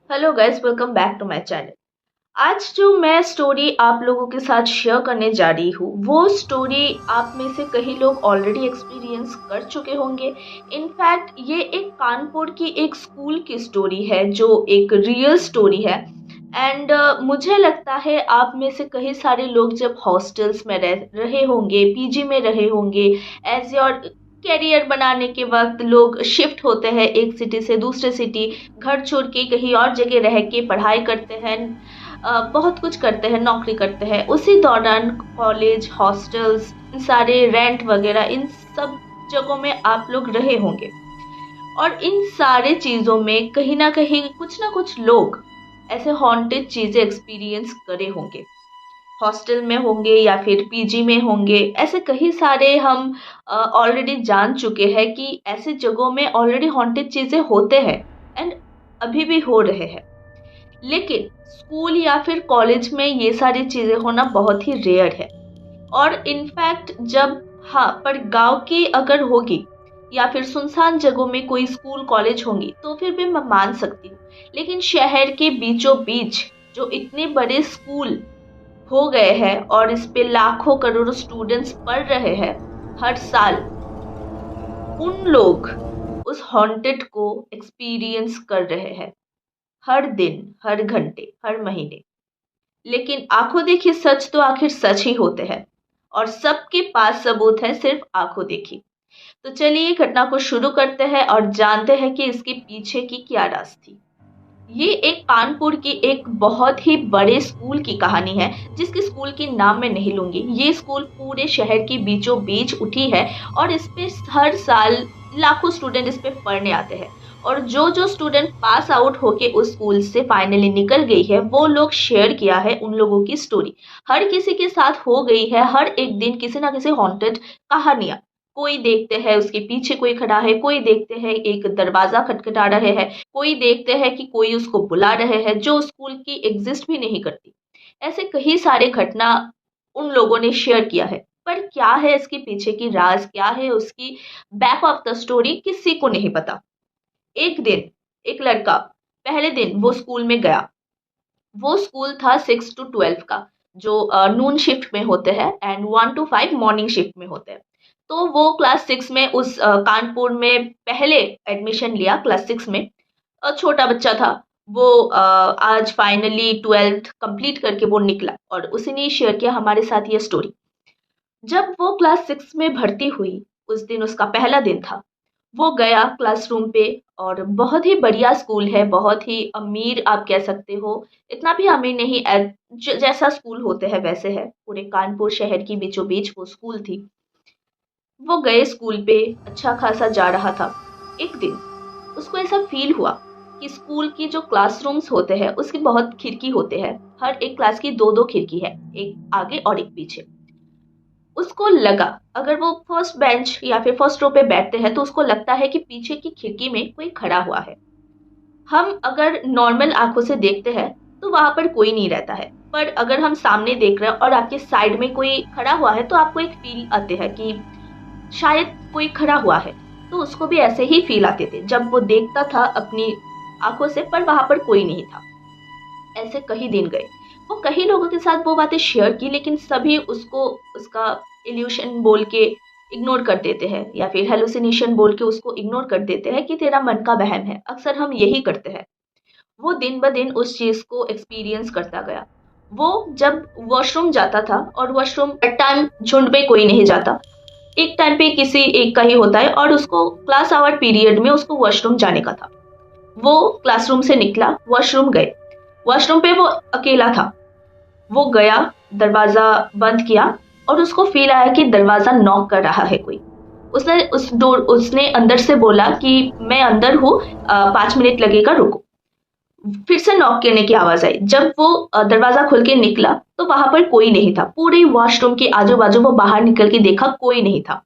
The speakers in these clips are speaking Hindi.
Hello guys, welcome back to my channel. आज जो मैं स्टोरी आप लोगों के साथ शेयर करने जा रही हूँ वो स्टोरी आप में से कई लोग ऑलरेडी एक्सपीरियंस कर चुके होंगे। इनफैक्ट ये एक कानपुर की एक स्कूल की स्टोरी है जो एक रियल स्टोरी है। एंड मुझे लगता है आप में से कई सारे लोग जब हॉस्टल्स में रहे होंगे, पीजी में रहे होंगे, एज योर कैरियर बनाने के वक्त लोग शिफ्ट होते हैं एक सिटी से दूसरे सिटी, घर छोड़ के कहीं और जगह रह के पढ़ाई करते हैं, बहुत कुछ करते हैं, नौकरी करते हैं। उसी दौरान कॉलेज, हॉस्टल्स, इन सारे रेंट वगैरह इन सब जगहों में आप लोग रहे होंगे। और इन सारे चीज़ों में कहीं ना कुछ लोग ऐसे हॉन्टेड चीज़ें एक्सपीरियंस करे होंगे। हॉस्टल में होंगे या फिर पीजी में होंगे, ऐसे कई सारे हम ऑलरेडी जान चुके हैं कि ऐसे जगहों में ऑलरेडी हॉन्टेड चीज़ें होते हैं एंड अभी भी हो रहे हैं। लेकिन स्कूल या फिर कॉलेज में ये सारी चीज़ें होना बहुत ही रेयर है। और इनफैक्ट जब, हाँ, पर गांव की अगर होगी या फिर सुनसान जगहों में कोई स्कूल कॉलेज होंगी तो फिर भी मैं मान सकती हूँ। लेकिन शहर के बीचों बीच जो इतने बड़े स्कूल हो गए हैं और इस पे लाखों करोड़ों स्टूडेंट्स पढ़ रहे हैं हर साल, उन लोग उस हॉन्टेड को एक्सपीरियंस कर रहे हैं हर दिन, हर घंटे, हर महीने। लेकिन आंखों देखी सच तो आखिर सच ही होते हैं और सबके पास सबूत है, सिर्फ आंखों देखी। तो चलिए घटना को शुरू करते हैं और जानते हैं कि इसके पीछे की क्या राज थी। ये एक कानपुर की एक बहुत ही बड़े स्कूल की कहानी है, जिसके स्कूल की नाम मैं नहीं लूंगी। ये स्कूल पूरे शहर के बीचों बीच उठी है और इस पे हर साल लाखों स्टूडेंट इस पे पढ़ने आते हैं। और जो जो स्टूडेंट पास आउट होके उस स्कूल से फाइनली निकल गई है, वो लोग शेयर किया है उन लोगों की स्टोरी। हर किसी के साथ हो गई है हर एक दिन किसी ना किसी हॉन्टेड कहानियां। कोई देखते हैं उसके पीछे कोई खड़ा है, कोई देखते हैं एक दरवाजा खटखटा रहे हैं, कोई देखते हैं कि कोई उसको बुला रहे हैं जो स्कूल की एग्जिस्ट भी नहीं करती। ऐसे कई सारे घटना उन लोगों ने शेयर किया है। पर क्या है इसके पीछे की राज, क्या है उसकी बैक ऑफ द स्टोरी, किसी को नहीं पता। एक दिन एक लड़का पहले दिन वो स्कूल में गया। वो स्कूल था 6 to 12 का, जो नून शिफ्ट में होते हैं एंड 1 to 5 मॉर्निंग शिफ्ट में होते हैं। तो वो क्लास 6 में उस कानपुर में पहले एडमिशन लिया, क्लास 6 में। छोटा बच्चा था वो, आज फाइनली 12th कंप्लीट करके वो निकला और उसी ने शेयर किया हमारे साथ ये स्टोरी। जब वो क्लास 6 में भर्ती हुई, उस दिन उसका पहला दिन था। वो गया क्लासरूम पे और बहुत ही बढ़िया स्कूल है, बहुत ही अमीर आप कह सकते हो। इतना भी अमीर नहीं, जैसा स्कूल होते हैं वैसे है। पूरे कानपुर शहर की बीचों बीच वो स्कूल थी। वो गए स्कूल पे, अच्छा खासा जा रहा था। एक दिन उसको ऐसा फील हुआ कि स्कूल की जो क्लासरूम्स होते हैं उसकी बहुत खिड़की होते हैं। हर एक क्लास की दो दो खिड़की है, एक आगे और एक पीछे। उसको लगा, अगर वो फर्स्ट बेंच या फिर फर्स्ट रो पे बैठते हैं तो उसको लगता है कि पीछे की खिड़की में कोई खड़ा हुआ है। हम अगर नॉर्मल आंखों से देखते हैं तो वहां पर कोई नहीं रहता है, पर अगर हम सामने देख रहे हैं और आपके साइड में कोई खड़ा हुआ है तो आपको एक फील आते हैं कि शायद कोई खड़ा हुआ है। तो उसको भी ऐसे ही फील आते थे जब वो देखता था अपनी आंखों से, पर वहां पर कोई नहीं था। ऐसे कई दिन गए, वो कई लोगों के साथ वो बातें शेयर की, लेकिन सभी उसको उसका इल्यूशन बोल के इग्नोर कर देते हैं या फिर हेलुसिनेशन बोल के उसको इग्नोर कर देते हैं कि तेरा मन का वहम है। अक्सर हम यही करते हैं। वो दिन ब दिन उस चीज को एक्सपीरियंस करता गया। वो जब वॉशरूम जाता था, और वॉशरूम हर टाइम झुंड में कोई नहीं जाता, एक टाइम पे किसी एक का ही होता है, और उसको क्लास आवर पीरियड में उसको वॉशरूम जाने का था। वो क्लासरूम से निकला, वॉशरूम गए। वॉशरूम पे वो अकेला था। वो गया, दरवाजा बंद किया और उसको फील आया कि दरवाजा नॉक कर रहा है कोई। उसने अंदर से बोला कि मैं अंदर हूँ, 5 मिनट लगेगा, रुको। फिर से नॉक करने की आवाज आई। जब वो दरवाजा खोल के निकला तो वहां पर कोई नहीं था। पूरे वॉशरूम के आजू बाजू वो बाहर निकल के देखा, कोई नहीं था।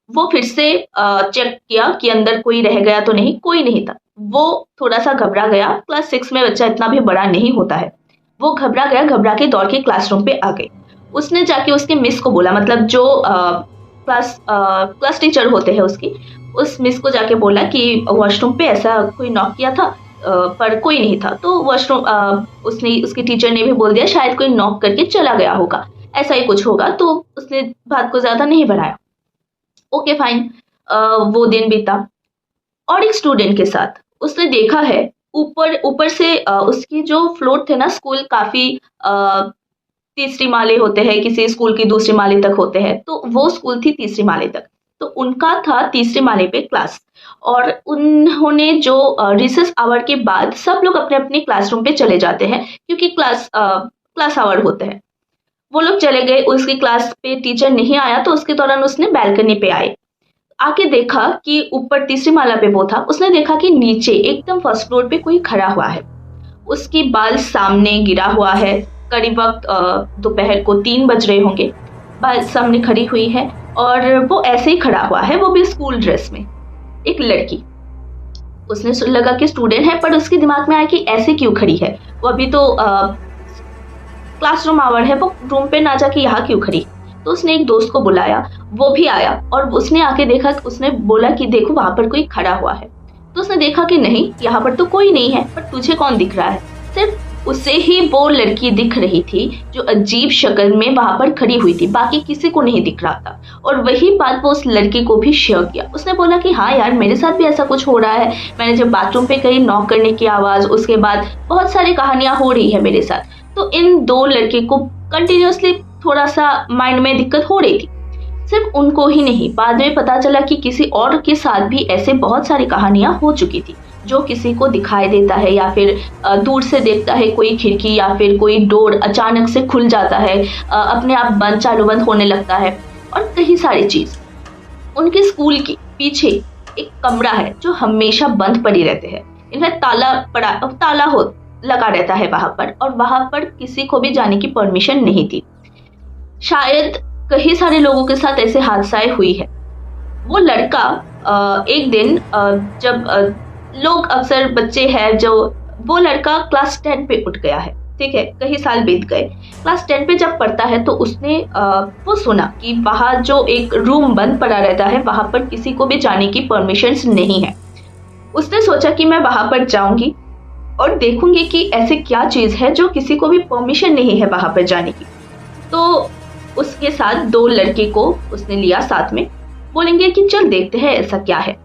वो फिर से चेक किया कि अंदर कोई रह गया तो नहीं, कोई नहीं था। वो थोड़ा सा घबरा गया। क्लास 6 में बच्चा इतना भी बड़ा नहीं होता है। वो घबरा गया, घबरा के दौड़ के क्लासरूम पे आ गई। उसने जाके उसके मिस को बोला, मतलब जो क्लास टीचर होते हैं उसकी, उस मिस को जाके बोला कि वॉशरूम पे ऐसा कोई नॉक किया था, पर कोई नहीं था। तो वॉशरूम उसने उसकी टीचर ने भी बोल दिया शायद कोई नॉक करके चला गया होगा, ऐसा ही कुछ होगा, तो उसने बात को ज़्यादा नहीं बढ़ाया। Okay fine. वो दिन बीता और एक स्टूडेंट के साथ उसने देखा है ऊपर ऊपर से उसकी जो फ्लोर थे ना, स्कूल काफ़ी तीसरी माले होते हैं, किसी स्कूल की दूसरी माले तक होते हैं, तो वो स्कूल थी तीसरी माले तक, तो उनका था तीसरी माले पे क्लास। और उन्होंने जो रिसेस आवर के बाद सब लोग अपने अपने क्लासरूम पे चले जाते हैं, क्योंकि क्लास आवर होते हैं। वो लोग चले गए, उसकी क्लास पे टीचर नहीं आया, तो उसके दौरान उसने बैल्कनी पे आके देखा कि ऊपर तीसरी माला पे वो था। उसने देखा कि नीचे एकदम फर्स्ट फ्लोर पे कोई खड़ा हुआ है, उसकी बाल सामने गिरा हुआ है। करीब वक्त दोपहर को 3 बज रहे होंगे, बाल सामने खड़ी हुई है और वो ऐसे ही खड़ा हुआ है, वो भी स्कूल ड्रेस में, एक लड़की। उसने लगा कि स्टूडेंट है, पर उसके दिमाग में आया कि ऐसे क्यों खड़ी है, वो अभी तो क्लासरूम आवर है, वो रूम पे ना जाके यहाँ क्यों खड़ी। तो उसने एक दोस्त को बुलाया, वो भी आया और उसने आके देखा, उसने बोला कि देखो वहां पर कोई खड़ा हुआ है। तो उसने देखा कि नहीं, यहाँ पर तो कोई नहीं है, पर तुझे कौन दिख रहा है। सिर्फ उसे ही वो लड़की दिख रही थी जो अजीब शक्ल में वहां पर खड़ी हुई थी, बाकी किसी को नहीं दिख रहा था। और वही बात वो उस लड़की को भी शेयर किया। उसने बोला कि हाँ यार, मेरे साथ भी ऐसा कुछ हो रहा है, मैंने जब बाथरूम पे कहीं नॉक करने की आवाज, उसके बाद बहुत सारी कहानियां हो रही है मेरे साथ। तो इन 2 लड़के को कंटिन्यूअसली थोड़ा सा माइंड में दिक्कत हो रही थी। सिर्फ उनको ही नहीं, बाद में पता चला कि किसी और के साथ भी ऐसे बहुत सारी कहानियां हो चुकी थी, जो किसी को दिखाई देता है या फिर दूर से देखता है कोई खिड़की या फिर कोई डोर अचानक से खुल जाता है, अपने आप बंद चालू बंद होने लगता है, और कई सारी चीज। उनके स्कूल के पीछे एक कमरा है जो हमेशा बंद पड़ी रहते हैं, इनफैक्ट ताला लगा रहता है वहां पर, और वहां पर किसी को भी जाने की परमिशन नहीं थी। शायद कई सारे लोगों के साथ ऐसे हादसाएं हुई है। वो लड़का एक दिन जब लोग अक्सर बच्चे हैं जो, वो लड़का क्लास 10 पे उठ गया है, ठीक है, कई साल बीत गए। क्लास 10 पे जब पढ़ता है तो उसने वो सुना कि वहाँ जो एक रूम बंद पड़ा रहता है, वहां पर किसी को भी जाने की परमिशन नहीं है। उसने सोचा कि मैं वहां पर जाऊंगी और देखूंगी कि ऐसे क्या चीज है जो किसी को भी परमिशन नहीं है वहां पर जाने की। तो उसके साथ 2 लड़के को उसने लिया साथ में, बोलेंगे कि चल देखते हैं ऐसा क्या है।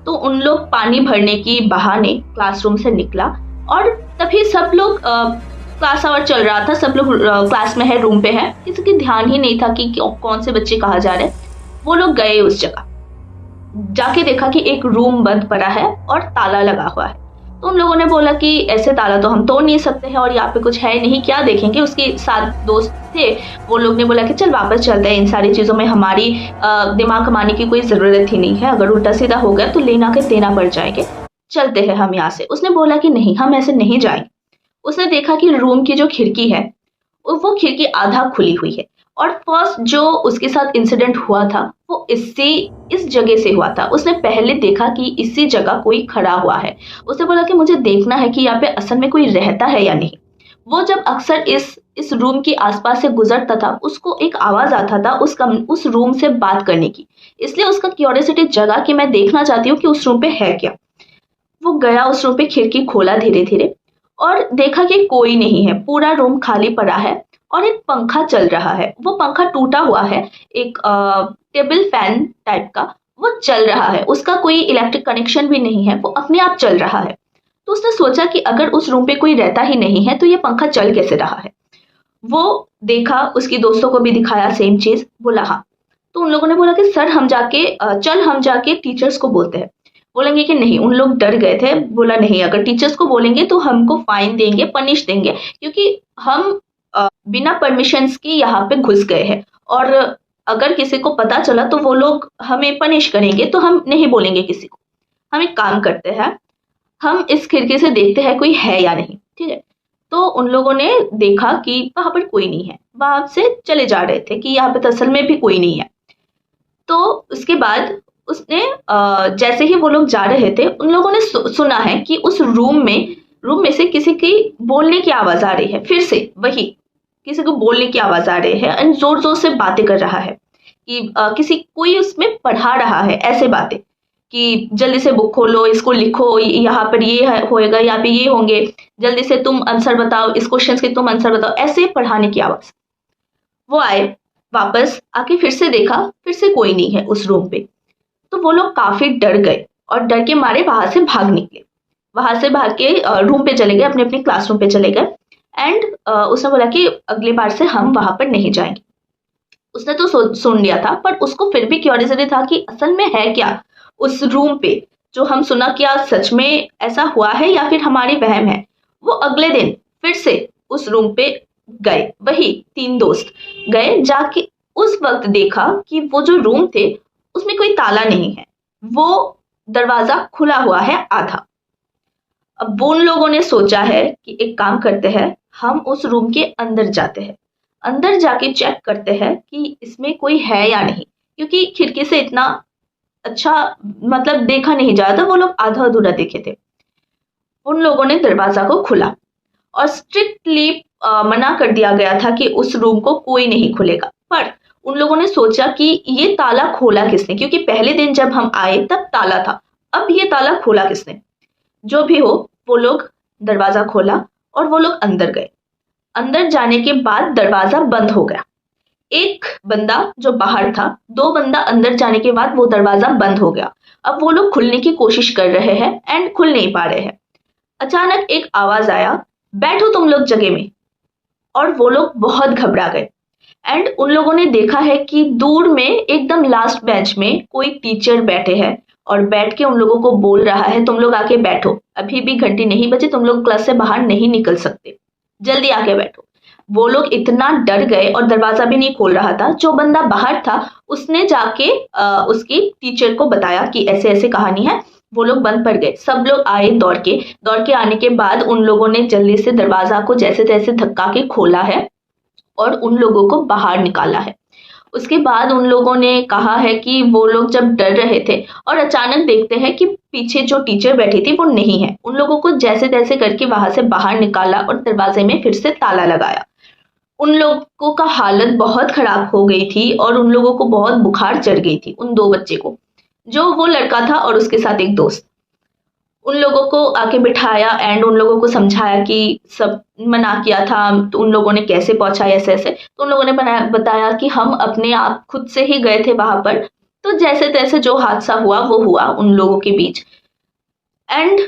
तो उन लोग पानी भरने की बहाने क्लासरूम से निकला, और तभी सब लोग क्लास आवर चल रहा था, सब लोग क्लास में है, रूम पे है, किसी की ध्यान ही नहीं था कि कौन से बच्चे कहाँ जा रहे हैं। वो लोग गए उस जगह, जाके देखा कि एक रूम बंद पड़ा है और ताला लगा हुआ है। तो उन लोगों ने बोला कि ऐसे ताला तो हम तोड़ नहीं सकते हैं और यहाँ पे कुछ है नहीं, क्या देखेंगे। उसके साथ दोस्त थे, वो लोग ने बोला कि चल वापस चलते हैं, इन सारी चीज़ों में हमारी दिमाग कमाने की कोई ज़रूरत ही नहीं है, अगर उल्टा सीधा हो गया तो लेना के देना पड़ जाएंगे, चलते हैं हम यहाँ से। उसने बोला कि नहीं, हम ऐसे नहीं जाएंगे। उसने देखा कि रूम की जो खिड़की है वो खिड़की आधा खुली हुई है, और फर्स्ट जो उसके साथ इंसिडेंट हुआ था वो इस जगह से हुआ था। उसने पहले देखा कि इसी जगह कोई खड़ा हुआ है। उसने बोला कि मुझे देखना है कि यहाँ पे असल में कोई रहता है या नहीं। वो जब अक्सर इस रूम के आसपास से गुजरता था, उसको एक आवाज आता था उस रूम से बात करने की, इसलिए उसका क्यूरियोसिटी जगा कि मैं देखना चाहती हूँ कि उस रूम पे है क्या। वो गया उस रूम पे, खिड़की खोला धीरे धीरे और देखा कि कोई नहीं है, पूरा रूम खाली पड़ा है और एक पंखा चल रहा है। वो पंखा टूटा हुआ है, एक टेबल फैन टाइप का, वो चल रहा है, उसका कोई इलेक्ट्रिक कनेक्शन भी नहीं है, वो अपने आप चल रहा है। तो उसने सोचा कि अगर उस रूम पे कोई रहता ही नहीं है तो ये पंखा चल कैसे रहा है। वो देखा, उसकी दोस्तों को भी दिखाया सेम चीज, बोला हाँ। तो उन लोगों ने बोला कि सर हम जाके टीचर्स को बोलते हैं। बोलेंगे कि नहीं, उन लोग डर गए थे। बोला नहीं, अगर टीचर्स को बोलेंगे तो हमको फाइन देंगे, पनिश देंगे, क्योंकि हम बिना परमिशंस के यहाँ पे घुस गए हैं, और अगर किसी को पता चला तो वो लोग हमें पनिश करेंगे, तो हम नहीं बोलेंगे किसी को। हम एक काम करते हैं, हम इस खिड़की से देखते हैं कोई है या नहीं, ठीक है। तो उन लोगों ने देखा कि वहां पर कोई नहीं है, वहां से चले जा रहे थे कि यहाँ पे असल में भी कोई नहीं है। तो उसके बाद उसने जैसे ही वो लोग जा रहे थे, उन लोगों ने सुना है कि उस रूम में से किसी की बोलने की आवाज आ रही है। फिर से वही, किसी को बोलने की आवाज आ रही है, एंड जोर जोर से बातें कर रहा है कि कोई उसमें पढ़ा रहा है, ऐसे बातें कि जल्दी से बुक खोलो, इसको लिखो, यहाँ पर ये होएगा, यहाँ पे ये होंगे, जल्दी से तुम आंसर बताओ, इस क्वेश्चन के तुम आंसर बताओ, ऐसे पढ़ाने की आवाज। वो आए, वापस आके फिर से देखा, फिर से कोई नहीं है उस रूम पे। तो वो लोग काफी डर गए और डर के मारे वहां से भाग निकले। वहां से भाग के रूम पे चले गए, अपने अपने क्लासरूम पे चले गए। एंड उसने बोला कि अगली बार से हम वहां पर नहीं जाएंगे। उसने तो सुन लिया था, पर उसको फिर भी क्यूरियोसिटी था कि असल में है क्या उस रूम पे, जो हम सुना, क्या सच में ऐसा हुआ है या फिर हमारी वहम है। वो अगले दिन फिर से उस रूम पे गए, वही 3 दोस्त गए। जाके उस वक्त देखा कि वो जो रूम थे उसमें कोई ताला नहीं है, वो दरवाजा खुला हुआ है आधा। अब उन लोगों ने सोचा है कि एक काम करते हैं, हम उस रूम के अंदर जाते हैं, अंदर जाके चेक करते हैं कि इसमें कोई है या नहीं, क्योंकि खिड़की से इतना अच्छा मतलब देखा नहीं जा रहा था, वो लोग आधा अधूरा देखे थे। उन लोगों ने दरवाजा को खुला और स्ट्रिक्टली मना कर दिया गया था कि उस रूम को कोई नहीं खुलेगा। पर उन लोगों ने सोचा कि ये ताला खोला किसने, क्योंकि पहले दिन जब हम आए तब ताला था, अब ये ताला खोला किसने। जो भी हो, वो लोग दरवाजा खोला और वो लोग अंदर गए। अंदर जाने के बाद दरवाजा बंद हो गया। एक बंदा जो बाहर था, 2 बंदा अंदर जाने के बाद वो दरवाजा बंद हो गया। अब वो लोग खुलने की कोशिश कर रहे हैं एंड खुल नहीं पा रहे हैं। अचानक एक आवाज आया, बैठो तुम लोग जगह में। और वो लोग बहुत घबरा गए। एंड उन लोगों ने देखा है कि दूर में एकदम लास्ट बेंच में कोई टीचर बैठे हैं और बैठ के उन लोगों को बोल रहा है, तुम लोग आके बैठो, अभी भी घंटी नहीं बजे, तुम लोग क्लास से बाहर नहीं निकल सकते, जल्दी आके बैठो। वो लोग इतना डर गए और दरवाजा भी नहीं खोल रहा था। जो बंदा बाहर था उसने जाके उसकी टीचर को बताया कि ऐसे ऐसे कहानी है। वो लोग बंद पड़ गए। सब लोग आए दौड़ के आने के बाद उन लोगों ने जल्दी से दरवाजा को जैसे तैसे धक्का के खोला है और उन लोगों को बाहर निकाला है। उसके बाद उन लोगों ने कहा है कि वो लोग जब डर रहे थे और अचानक देखते हैं कि पीछे जो टीचर बैठी थी वो नहीं है। उन लोगों को जैसे तैसे करके वहां से बाहर निकाला और दरवाजे में फिर से ताला लगाया। उन लोगों का हालत बहुत खराब हो गई थी और उन लोगों को बहुत बुखार चढ़ गई थी, उन 2 बच्चे को, जो वो लड़का था और उसके साथ एक दोस्त। उन लोगों को आके बिठाया एंड उन लोगों को समझाया कि सब मना किया था, तो उन लोगों ने कैसे पहुंचा ऐसे ऐसे। तो उन लोगों ने बताया कि हम अपने आप खुद से ही गए थे वहां पर, तो जैसे तैसे जो हादसा हुआ वो हुआ उन लोगों के बीच। एंड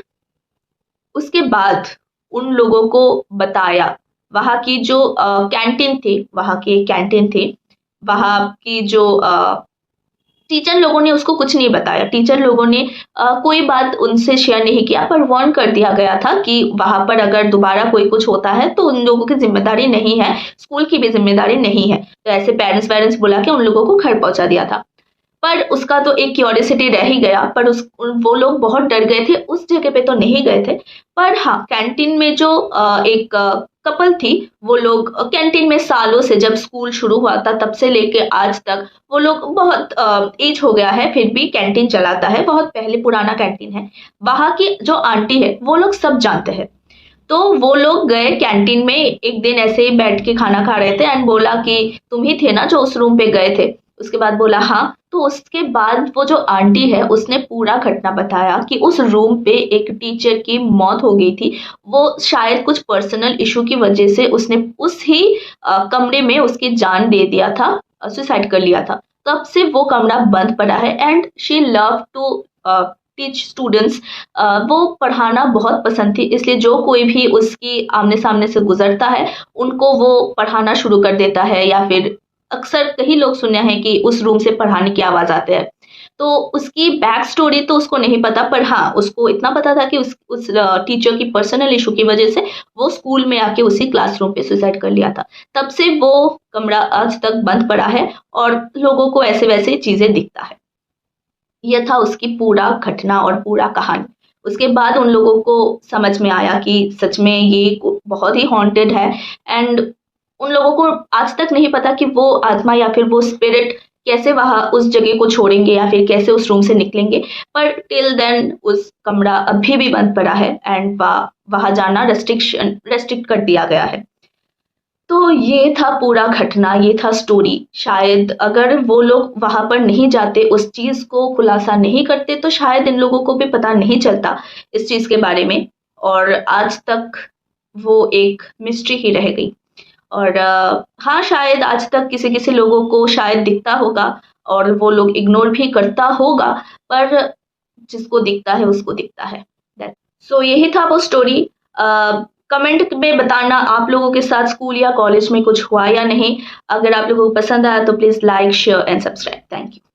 उसके बाद उन लोगों को बताया, वहां की जो कैंटीन थी, वहां की कैंटीन थी, वहां की जो टीचर लोगों ने उसको कुछ नहीं बताया। टीचर लोगों ने कोई बात उनसे शेयर नहीं किया, पर वार्न कर दिया गया था कि वहां पर अगर दोबारा कोई कुछ होता है तो उन लोगों की जिम्मेदारी नहीं है, स्कूल की भी जिम्मेदारी नहीं है। तो ऐसे पेरेंट्स बुला के उन लोगों को घर पहुंचा दिया था। पर उसका तो एक क्यूरियोसिटी रह ही गया। पर वो लोग बहुत डर गए थे, उस जगह पे तो नहीं गए थे। पर हाँ, कैंटीन में जो एक कपल थी, वो लोग कैंटीन में सालों से, जब स्कूल शुरू हुआ था तब से लेके आज तक, वो लोग बहुत एज हो गया है फिर भी कैंटीन चलाता है, बहुत पहले पुराना कैंटीन है। वहां की जो आंटी है वो लोग सब जानते हैं। तो वो लोग गए कैंटीन में, एक दिन ऐसे ही बैठ के खाना खा रहे थे एंड बोला कि तुम ही थे ना जो उस रूम पे गए थे। उसके बाद बोला हाँ। तो उसके बाद वो जो आंटी है उसने पूरा घटना बताया कि उस रूम पे एक टीचर की मौत हो गई थी। वो शायद कुछ पर्सनल इशू की वजह से उसने उस ही कमरे में उसकी जान दे दिया था, सुसाइड कर लिया था। तब से वो कमरा बंद पड़ा है and she love to teach students. वो पढ़ाना बहुत पसंद थी, इसलिए जो कोई भी उसकी आमने सामने से गुजरता है उनको वो पढ़ाना शुरू कर देता है। या फिर अक्सर कई लोग सुने हैं कि उस रूम से पढ़ाने की आवाज आते हैं। तो उसकी बैक स्टोरी तो उसको नहीं पता, पर हाँ उसको इतना पता था कि उस टीचर की पर्सनल इशू की वजह से वो स्कूल में आके उसी क्लासरूम पे सुसाइड कर लिया था। तब से वो कमरा आज तक बंद पड़ा है और लोगों को ऐसे वैसे चीजें दिखता है। यह था उसकी पूरा घटना और पूरा कहानी। उसके बाद उन लोगों को समझ में आया कि सच में ये बहुत ही हॉन्टेड है। एंड उन लोगों को आज तक नहीं पता कि वो आत्मा या फिर वो स्पिरिट कैसे वहां उस जगह को छोड़ेंगे या फिर कैसे उस रूम से निकलेंगे। पर टिल देन उस कमरा अभी भी बंद पड़ा है एंड वहां जाना रेस्ट्रिक्ट कर दिया गया है। तो ये था पूरा घटना, ये था स्टोरी। शायद अगर वो लोग वहां पर नहीं जाते, उस चीज को खुलासा नहीं करते, तो शायद इन लोगों को भी पता नहीं चलता इस चीज के बारे में, और आज तक वो एक मिस्ट्री ही रह गई। और हाँ, शायद आज तक किसी किसी लोगों को शायद दिखता होगा और वो लोग इग्नोर भी करता होगा, पर जिसको दिखता है उसको दिखता है। सो यही था वो स्टोरी। कमेंट में बताना आप लोगों के साथ स्कूल या कॉलेज में कुछ हुआ या नहीं। अगर आप लोगों को पसंद आया तो please like, share and subscribe. Thank you.